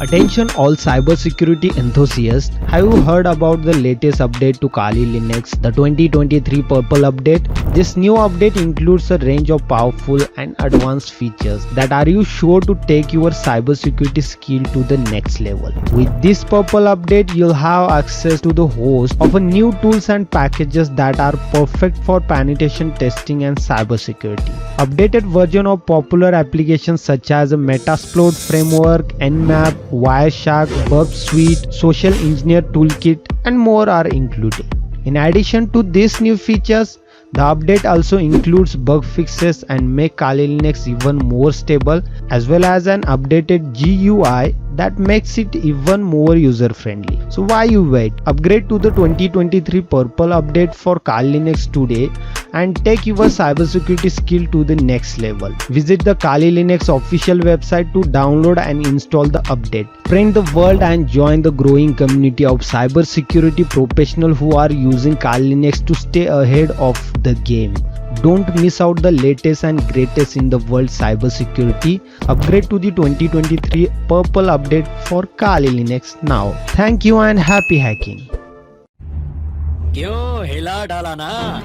Attention all cybersecurity enthusiasts, have you heard about the latest update to Kali Linux, the 2023 Purple update? This new update includes a range of powerful and advanced features that are you sure to take your cybersecurity skill to the next level. With this Purple update, you'll have access to the host of new tools and packages that are perfect for penetration testing and cybersecurity. Updated version of popular applications such as Metasploit framework, Nmap, Wireshark, Burp Suite, Social Engineer Toolkit, and more are included. In addition to these new features, the update also includes bug fixes and make Kali Linux even more stable, as well as an updated GUI that makes it even more user friendly. So why you wait? Upgrade to the 2023 Purple update for Kali Linux today and take your cybersecurity skill to the next level. Visit the Kali Linux official website to download and install the update. Spread the world and join the growing community of cybersecurity professionals who are using Kali Linux to stay ahead of the game. Don't miss out the latest and greatest in the world cybersecurity. Upgrade to the 2023 Purple update for Kali Linux now. Thank you and happy hacking. क्यों हिला डाला ना